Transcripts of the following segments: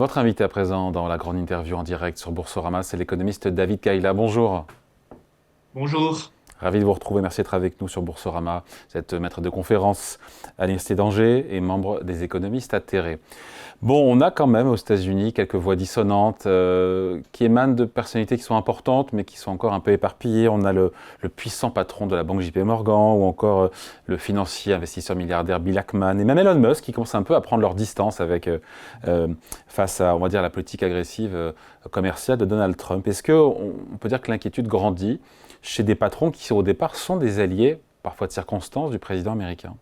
Votre invité à présent dans la grande interview en direct sur Boursorama, c'est l'économiste David Kayla. Bonjour. Bonjour. Ravi de vous retrouver. Merci d'être avec nous sur Boursorama. Vous êtes maître de conférence à l'Université d'Angers et membre des économistes atterrés. Bon, on a quand même aux États-Unis quelques voix dissonantes qui émanent de personnalités qui sont importantes, mais qui sont encore un peu éparpillées. On a le puissant patron de la banque JP Morgan, ou encore le financier investisseur milliardaire Bill Ackman, et même Elon Musk, qui commence un peu à prendre leur distance face à, on va dire, la politique agressive commerciale de Donald Trump. Est-ce qu'on peut dire que l'inquiétude grandit chez des patrons qui, au départ, sont des alliés, parfois de circonstance, du président américain?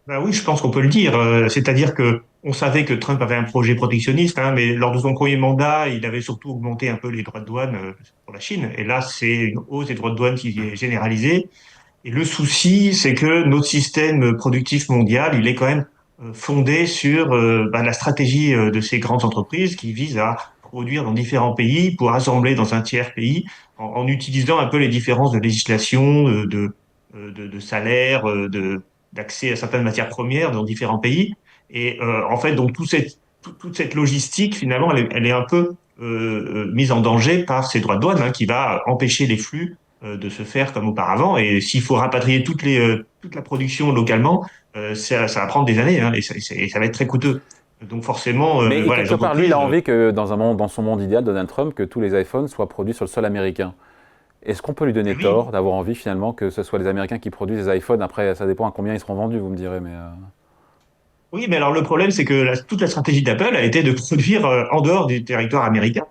Ben oui, je pense qu'on peut le dire. C'est-à-dire que on savait que Trump avait un projet protectionniste, hein, mais lors de son premier mandat, il avait surtout augmenté un peu les droits de douane pour la Chine. Et là, c'est une hausse des droits de douane qui est généralisée. Et le souci, c'est que notre système productif mondial, il est quand même fondé sur la stratégie de ces grandes entreprises qui visent à produire dans différents pays pour assembler dans un tiers pays en utilisant un peu les différences de législation, de salaire, d'accès à certaines matières premières dans différents pays. Et en fait, donc toute cette logistique, finalement, elle est un peu mise en danger par ces droits de douane, hein, qui va empêcher les flux de se faire comme auparavant. Et s'il faut rapatrier toute la production localement, ça va prendre des années, hein, et ça va être très coûteux. Donc forcément, Mais et voilà, les quelque part, lui, il entreprises. a envie que dans son monde idéal, Donald Trump, que tous les iPhones soient produits sur le sol américain. Est-ce qu'on peut lui donner Oui, tort d'avoir envie finalement que ce soit les Américains qui produisent les iPhones? Après, ça dépend à combien ils seront vendus, vous me direz. oui, mais alors le problème, c'est que toute la stratégie d'Apple a été de produire en dehors du territoire américain.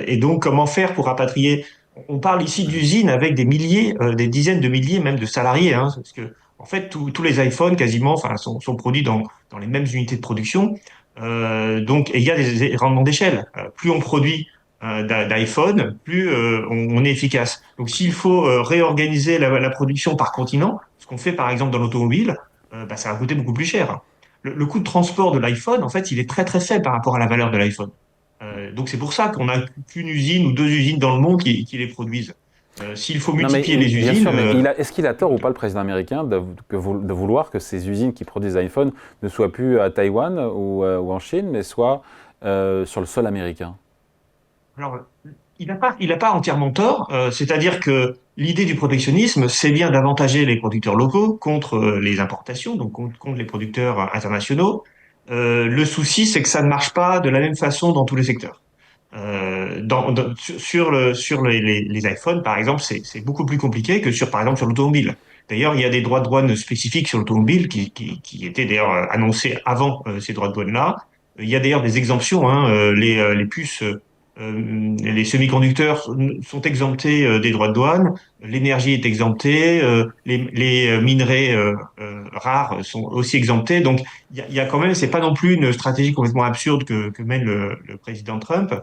Et donc, comment faire pour rapatrier? On parle ici d'usines avec des milliers, des dizaines de milliers même de salariés, hein, parce que en fait, tous les iPhones quasiment, enfin, sont produits dans les mêmes unités de production. Donc, et il y a des rendements d'échelle. Plus on produit d'iPhone, plus on est efficace. Donc, s'il faut réorganiser la production par continent, ce qu'on fait par exemple dans l'automobile, ça va coûter beaucoup plus cher. Le coût de transport de l'iPhone, en fait, il est très très faible par rapport à la valeur de l'iPhone. Donc c'est pour ça qu'on n'a qu'une usine ou deux usines dans le monde qui les produisent. S'il faut Non, mais multiplier les bien usines, sûr, mais est-ce qu'il a tort ou pas le président américain de vouloir que ces usines qui produisent des iPhones ne soient plus à Taïwan ou en Chine, mais soient sur le sol américain? alors, il n'a pas entièrement tort. C'est-à-dire que l'idée du protectionnisme, c'est bien d'avantager les producteurs locaux contre les importations, donc contre les producteurs internationaux. Le souci, c'est que ça ne marche pas de la même façon dans tous les secteurs. Sur les iPhones, par exemple, c'est beaucoup plus compliqué que par exemple, sur l'automobile. D'ailleurs, il y a des droits de douane spécifiques sur l'automobile qui étaient d'ailleurs annoncés avant ces droits de douane-là. Il y a d'ailleurs des exemptions, hein, les puces, les semi-conducteurs sont exemptés des droits de douane, l'énergie est exemptée, les minerais rares sont aussi exemptés. Donc, il y a quand même, c'est pas non plus une stratégie complètement absurde que mène le président Trump.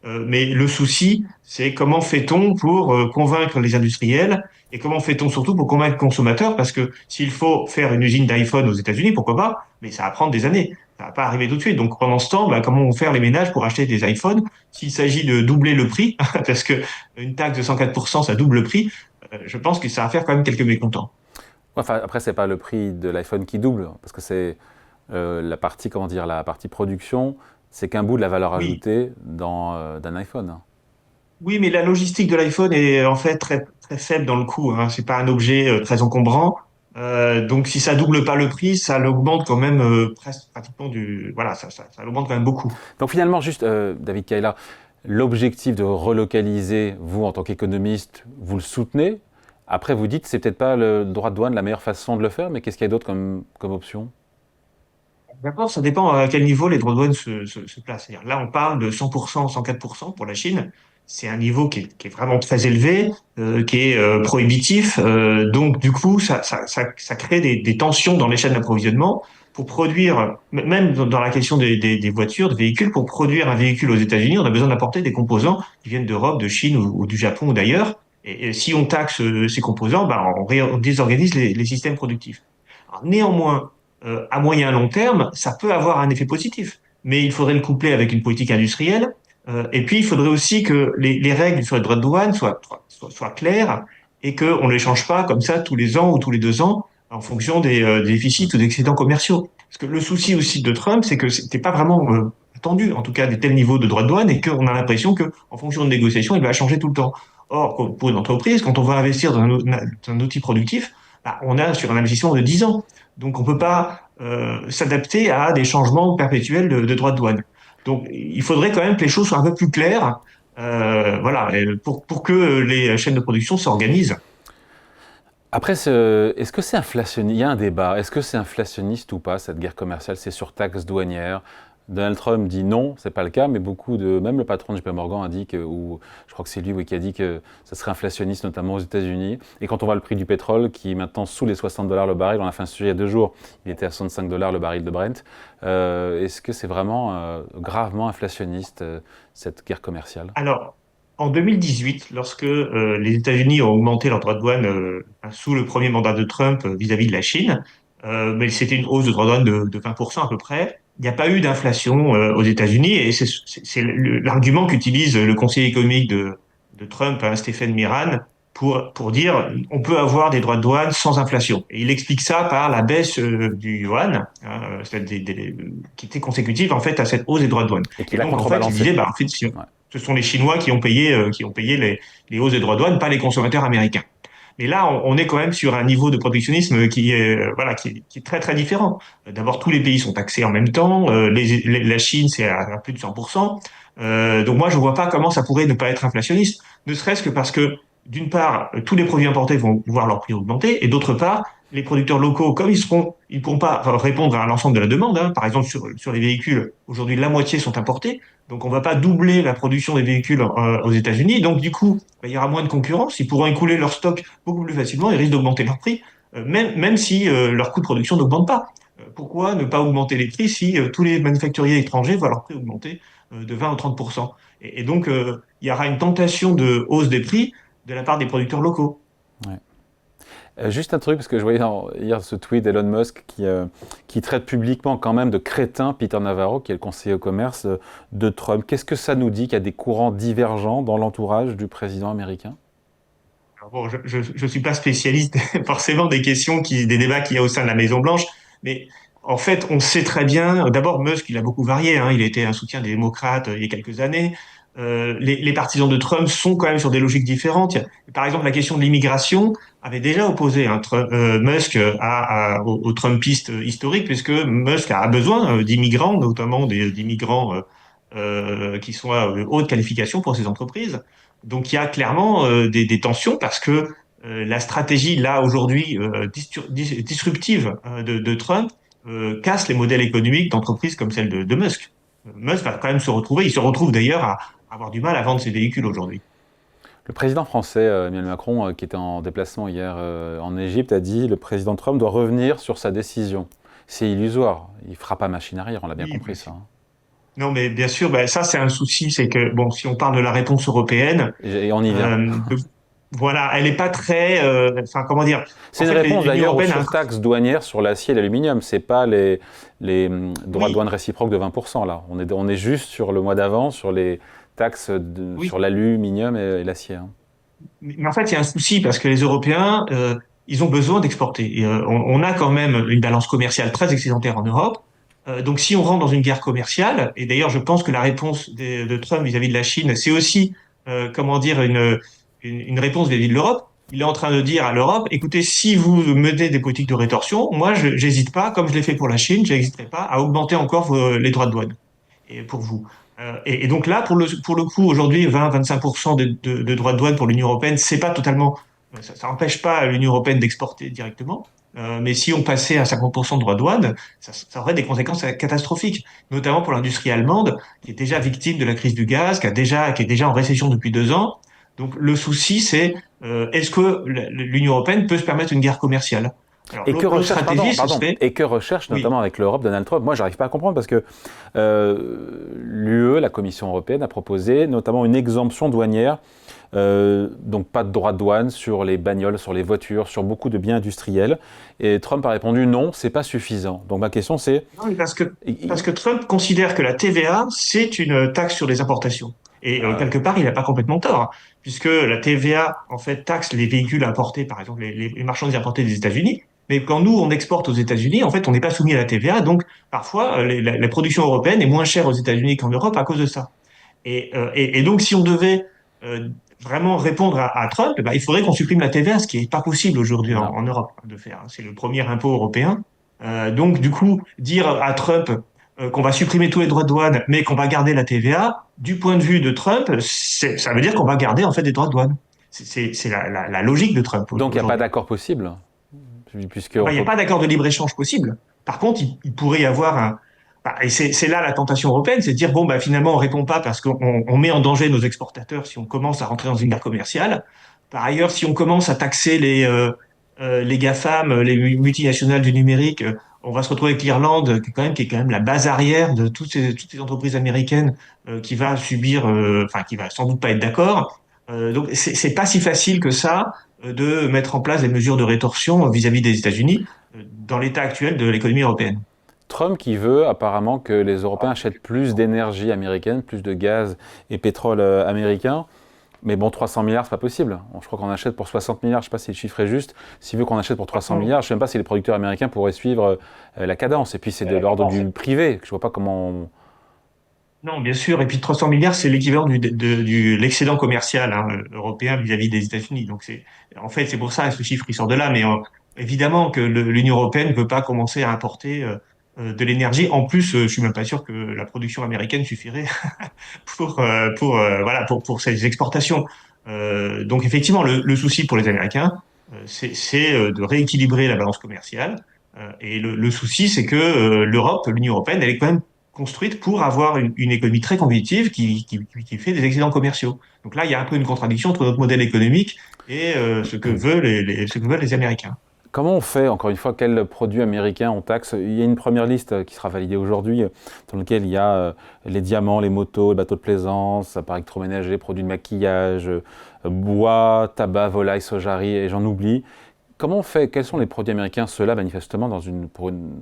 Mais le souci, c'est comment fait-on pour convaincre les industriels et comment fait-on surtout pour convaincre le consommateur? Parce que s'il faut faire une usine d'iPhone aux États-Unis, pourquoi pas? Mais ça va prendre des années. Ça va pas arriver tout de suite. Donc pendant ce temps, comment vont faire les ménages pour acheter des iPhones? S'il s'agit de doubler le prix, parce que une taxe de 104%, ça double le prix, je pense que ça va faire quand même quelques mécontents. Enfin, après, c'est pas le prix de l'iPhone qui double, parce que c'est la partie, comment dire, la partie production, c'est qu'un bout de la valeur Oui, ajoutée d'un iPhone. oui, mais la logistique de l'iPhone est en fait très, très faible dans le coût, hein. C'est pas un objet très encombrant. Donc, si ça double pas le prix, ça l'augmente quand même presque pratiquement voilà, ça l'augmente quand même beaucoup. Donc finalement, juste, David Kayla, l'objectif de relocaliser, vous, en tant qu'économiste, vous le soutenez. Après, vous dites, c'est peut-être pas le droit de douane la meilleure façon de le faire, mais qu'est-ce qu'il y a d'autre comme option? D'abord, ça dépend à quel niveau les droits de douane se placent. C'est-à-dire, là, on parle de 100%, 104% pour la Chine. C'est un niveau qui est vraiment très élevé, qui est prohibitif. Donc, du coup, ça crée des tensions dans les chaînes d'approvisionnement pour produire, même dans la question des voitures, des véhicules, pour produire un véhicule aux États-Unis, on a besoin d'apporter des composants qui viennent d'Europe, de Chine ou du Japon ou d'ailleurs. Et si on taxe ces composants, on désorganise les systèmes productifs. Alors, néanmoins, à moyen long terme, ça peut avoir un effet positif. Mais il faudrait le coupler avec une politique industrielle. Et puis, il faudrait aussi que les règles sur les droits de douane soient claires et qu'on ne les change pas comme ça tous les ans ou tous les 2 ans en fonction des déficits ou d'excédents commerciaux. Parce que le souci aussi de Trump, c'est que c'était pas vraiment attendu, en tout cas, des tels niveaux de droits de douane, et qu'on a l'impression que, en fonction de négociations, il va changer tout le temps. Or, pour une entreprise, quand on va investir dans un outil productif, bah, on a sur un investissement de 10 ans. Donc, on peut pas s'adapter à des changements perpétuels de droits de douane. Donc, il faudrait quand même que les choses soient un peu plus claires, voilà, pour que les chaînes de production s'organisent. Après, est-ce que c'est inflationniste? Il y a un débat. Est-ce que c'est inflationniste ou pas, cette guerre commerciale? C'est sur taxes douanières. Donald Trump dit non, c'est pas le cas, mais même le patron de JP Morgan a dit que, ou je crois que c'est lui oui, qui a dit que ça serait inflationniste, notamment aux États-Unis. Et quand on voit le prix du pétrole, qui est maintenant sous les $60 le baril, on a fait un sujet il y a 2 jours, il était à $65 le baril de Brent. Est-ce que c'est vraiment gravement inflationniste, cette guerre commerciale? Alors, en 2018, lorsque les États-Unis ont augmenté leurs droits de douane sous le premier mandat de Trump vis-à-vis de la Chine, mais c'était une hausse de droits de douane de 20% à peu près, il n'y a pas eu d'inflation aux États-Unis et c'est l'argument qu'utilise le conseiller économique de Trump, hein, Stephen Miran, pour dire on peut avoir des droits de douane sans inflation. Et il explique ça par la baisse du yuan, hein, qui était consécutive en fait à cette hausse des droits de douane. Et qui Et l'a donc en fait, il contrebalancé. disait, bah, en fait, si Ouais. ce sont les Chinois qui ont payé les hausses des droits de douane, pas les consommateurs américains. Mais là, on est quand même sur un niveau de protectionnisme qui est, voilà, qui est très très différent. D'abord, tous les pays sont taxés en même temps. La Chine, c'est à plus de 100%. Donc moi, je vois pas comment ça pourrait ne pas être inflationniste, ne serait-ce que parce que, d'une part, tous les produits importés vont voir leur prix augmenter, et d'autre part, les producteurs locaux, comme ils pourront pas répondre à l'ensemble de la demande, hein. Par exemple, sur les véhicules, aujourd'hui, la moitié sont importés. Donc, on va pas doubler la production des véhicules aux États-Unis. Donc, du coup, bah, il y aura moins de concurrence. Ils pourront écouler leur stock beaucoup plus facilement et risquent d'augmenter leur prix, même si leur coût de production n'augmente pas. Pourquoi ne pas augmenter les prix si tous les manufacturiers étrangers voient leur prix augmenter de 20 ou 30%? Et donc, il y aura une tentation de hausse des prix de la part des producteurs locaux. Ouais. Juste un truc, parce que je voyais hier ce tweet d'Elon Musk qui traite publiquement quand même de crétin Peter Navarro, qui est le conseiller au commerce de Trump. Qu'est-ce que ça nous dit qu'il y a des courants divergents dans l'entourage du président américain? Alors bon, je suis pas spécialiste forcément des débats qu'il y a au sein de la Maison Blanche, mais en fait, on sait très bien. D'abord, Musk, il a beaucoup varié, hein. Il était un soutien des démocrates il y a quelques années. Les partisans de Trump sont quand même sur des logiques différentes. Par exemple, la question de l'immigration avait déjà opposé, hein, Musk aux Trumpistes historiques, puisque Musk a besoin d'immigrants, notamment d'immigrants qui sont à haute qualification pour ces entreprises. Donc il y a clairement des tensions parce que la stratégie là aujourd'hui disruptive de Trump casse les modèles économiques d'entreprises comme celle de Musk. Musk va quand même se retrouver, il se retrouve d'ailleurs à avoir du mal à vendre ses véhicules aujourd'hui. Le président français, Emmanuel Macron, qui était en déplacement hier en Égypte, a dit le président Trump doit revenir sur sa décision. C'est illusoire. Il ne fera pas machine arrière, on l'a bien Oui, compris ça, hein. non, mais bien sûr, ben, ça c'est un souci, c'est que bon, si on parle de la réponse européenne, Et on y vient. de- voilà, elle n'est pas très, enfin comment dire, C'est en une fait réponse l'Union d'ailleurs aux européenne surtaxes douanières sur l'acier et l'aluminium. Ce n'est pas les droits de oui, douane réciproques de 20% là. On est juste sur le mois d'avant, sur les taxes oui. sur l'aluminium et l'acier, hein. Mais en fait, il y a un souci parce que les Européens, ils ont besoin d'exporter. Et, on a quand même une balance commerciale très excédentaire en Europe. Donc, si on rentre dans une guerre commerciale, et d'ailleurs, je pense que la réponse de Trump vis-à-vis de la Chine, c'est aussi, comment dire, une réponse vis-à-vis de l'Europe. Il est en train de dire à l'Europe, écoutez, si vous menez des politiques de rétorsion, moi, je j'hésite pas, comme je l'ai fait pour la Chine, j'hésiterai pas à augmenter encore les droits de douane et pour vous. Et donc là, pour le coup, aujourd'hui, 20-25% de droits de douane pour l'Union européenne, c'est pas totalement, ça n'empêche pas l'Union européenne d'exporter directement. Mais si on passait à 50% de droits de douane, ça aurait des conséquences catastrophiques, notamment pour l'industrie allemande, qui est déjà victime de la crise du gaz, qui est déjà en récession depuis 2 ans. Donc le souci, c'est est-ce que l'Union européenne peut se permettre une guerre commerciale? Alors Et que l'autre recherche, stratégie, ce pardon, serait, et que recherche oui, notamment avec l'Europe Donald Trump? Moi, j'arrive pas à comprendre parce que l'UE, la Commission européenne, a proposé notamment une exemption douanière, donc pas de droit de douane sur les bagnoles, sur les voitures, sur beaucoup de biens industriels. Et Trump a répondu non, c'est pas suffisant. Donc ma question c'est, non, parce que Trump considère que la TVA, c'est une taxe sur les importations. Et quelque part, il n'a pas complètement tort, hein, puisque la TVA, en fait, taxe les véhicules importés, par exemple, les marchandises importées des États-Unis. Mais quand nous, on exporte aux États-Unis, en fait, on n'est pas soumis à la TVA. Donc, parfois, la production européenne est moins chère aux États-Unis qu'en Europe à cause de ça. Et donc, si on devait vraiment répondre à Trump, bah, il faudrait qu'on supprime la TVA, ce qui n'est pas possible aujourd'hui Non. en Europe de faire. C'est le premier impôt européen. Donc, du coup, dire à Trump qu'on va supprimer tous les droits de douane, mais qu'on va garder la TVA, du point de vue de Trump, ça veut dire qu'on va garder en fait des droits de douane. C'est la logique de Trump Donc il n'y a pas aujourd'hui. d'accord possible, puisque Ah on bah, il n'y a peut. pas d'accord de libre-échange possible. Par contre, il pourrait y avoir un. Bah, et c'est là la tentation européenne, c'est de dire, bon, bah, finalement, on répond pas parce qu'on met en danger nos exportateurs si on commence à rentrer dans une guerre commerciale. Par ailleurs, si on commence à taxer les GAFAM, les multinationales du numérique, on va se retrouver avec l'Irlande, qui est quand même la base arrière de toutes ces entreprises américaines, qui va subir, enfin, qui va sans doute pas être d'accord. Donc, c'est pas si facile que ça de mettre en place des mesures de rétorsion vis-à-vis des États-Unis dans l'état actuel de l'économie européenne. Trump qui veut apparemment que les Européens achètent plus d'énergie américaine, plus de gaz et pétrole américain. Mais bon, 300 milliards, c'est pas possible. Je crois qu'on achète pour 60 milliards, je sais pas si le chiffre est juste. S'il veut qu'on achète pour 300 milliards, je sais même pas si les producteurs américains pourraient suivre la cadence. Et puis c'est de l'ordre du privé. Je vois pas comment Non, bien sûr. Et puis 300 milliards, c'est l'équivalent l'excédent commercial européen vis-à-vis des États-Unis. Donc en fait, c'est pour ça que ce chiffre il sort de là. Mais évidemment que l'Union européenne ne veut pas commencer à importer de l'énergie. En plus, je suis même pas sûr que la production américaine suffirait voilà pour ces exportations. Donc effectivement, le souci pour les Américains, c'est de rééquilibrer la balance commerciale. Et le souci, c'est que l'Union européenne, elle est quand même construite pour avoir une économie très compétitive qui fait des excédents commerciaux. Donc là, il y a un peu une contradiction entre notre modèle économique et ce que veulent les Américains. comment on fait, encore une fois, quels produits américains on taxe? Il y a une première liste qui sera validée aujourd'hui, dans laquelle il y a les diamants, les motos, les bateaux de plaisance, appareils électroménagers, produits de maquillage, bois, tabac, volaille, soja, riz, et j'en oublie. Comment on fait? Quels sont les produits américains, ceux-là, manifestement, dans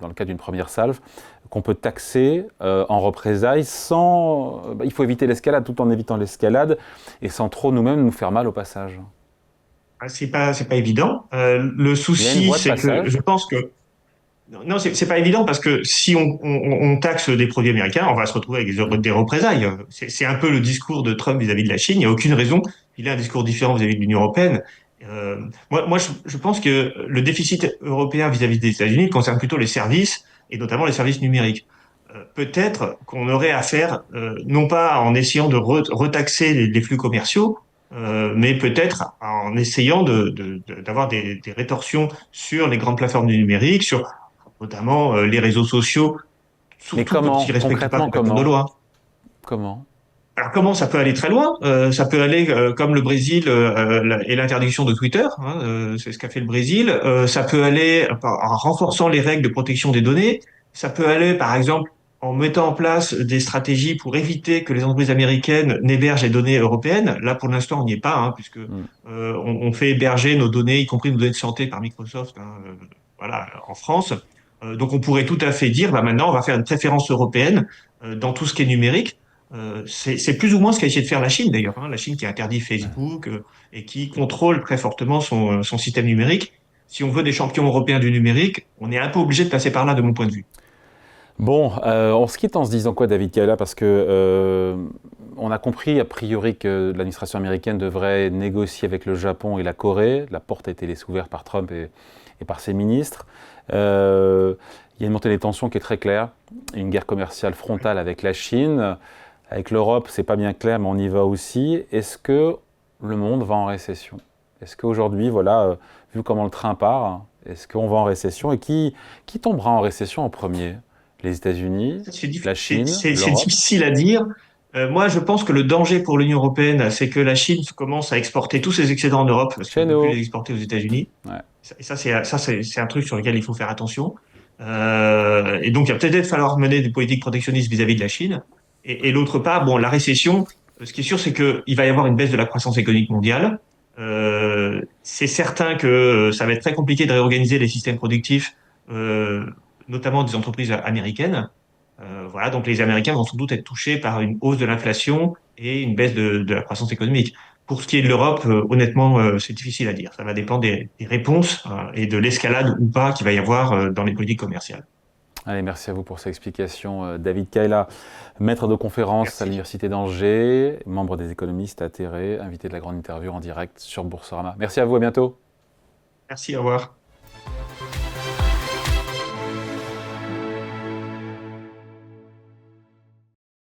le cas d'une première salve, qu'on peut taxer en représailles sans. Il faut éviter l'escalade tout en évitant l'escalade et sans trop nous-mêmes nous faire mal au passage. Ah, c'est pas évident. Le Il y a une souci, voie de c'est que je passage. pense que non, c'est pas évident parce que si on taxe des produits américains, on va se retrouver avec des représailles. C'est un peu le discours de Trump vis-à-vis de la Chine. Il n'y a aucune raison. Il a un discours différent vis-à-vis de l'Union européenne. Je pense que le déficit européen vis-à-vis des États-Unis concerne plutôt les services et notamment les services numériques. Peut-être qu'on aurait à faire, non pas en essayant de retaxer les flux commerciaux, mais peut-être en essayant d'avoir des rétorsions sur les grandes plateformes du numérique, sur notamment les réseaux sociaux, Mais surtout quand comment? ils ne respectent pas Concrètement, complètement de comment? loi. Comment? Alors comment ça peut aller très loin? Ça peut aller comme le Brésil et l'interdiction de Twitter, hein, c'est ce qu'a fait le Brésil. Ça peut aller en renforçant les règles de protection des données. Ça peut aller, par exemple, en mettant en place des stratégies pour éviter que les entreprises américaines n'hébergent les données européennes. Là, pour l'instant, on n'y est pas, hein, puisque Hmm. on fait héberger nos données, y compris nos données de santé, par Microsoft, hein, voilà, en France. Donc, on pourrait tout à fait dire, bah, maintenant, on va faire une préférence européenne dans tout ce qui est numérique. C'est plus ou moins ce qu'a essayé de faire la Chine d'ailleurs, hein, la Chine qui a interdit Facebook et qui contrôle très fortement son système numérique. Si on veut des champions européens du numérique, on est un peu obligé de passer par là de mon point de vue. Bon, on se quitte en se disant quoi, David Kala, parce que on a compris a priori que l'administration américaine devrait négocier avec le Japon et la Corée. La porte a été laissée ouverte par Trump et par ses ministres. Il y a une montée des tensions qui est très claire, une guerre commerciale frontale avec la Chine. Avec l'Europe, c'est pas bien clair, mais on y va aussi. Est-ce que le monde va en récession? Est-ce qu'aujourd'hui, voilà, vu comment le train part, est-ce qu'on va en récession? Et qui tombera en récession en premier? Les États-Unis, la Chine, C'est l'Europe? difficile à dire. Moi, je pense que le danger pour l'Union européenne, c'est que la Chine commence à exporter tous ses excédents en Europe parce qu'elle Chez ne veut plus nous. les exporter aux États-Unis. Ouais. Et c'est un truc sur lequel il faut faire attention. Et donc, il va peut-être falloir mener des politiques protectionnistes vis-à-vis de la Chine. Et l'autre part, bon, la récession, ce qui est sûr, c'est qu'il va y avoir une baisse de la croissance économique mondiale. C'est certain que ça va être très compliqué de réorganiser les systèmes productifs, euh, notamment des entreprises américaines. Voilà, donc les Américains vont sans doute être touchés par une hausse de l'inflation et une baisse de la croissance économique. Pour ce qui est de l'Europe, honnêtement, c'est difficile à dire. Ça va dépendre des réponses et de l'escalade ou pas qu'il va y avoir dans les politiques commerciales. Allez, merci à vous pour cette explication. David Kaila, maître de conférence à Merci. l'Université d'Angers, membre des économistes atterrés, invité de la grande interview en direct sur Boursorama. Merci à vous, à bientôt. Merci, au revoir.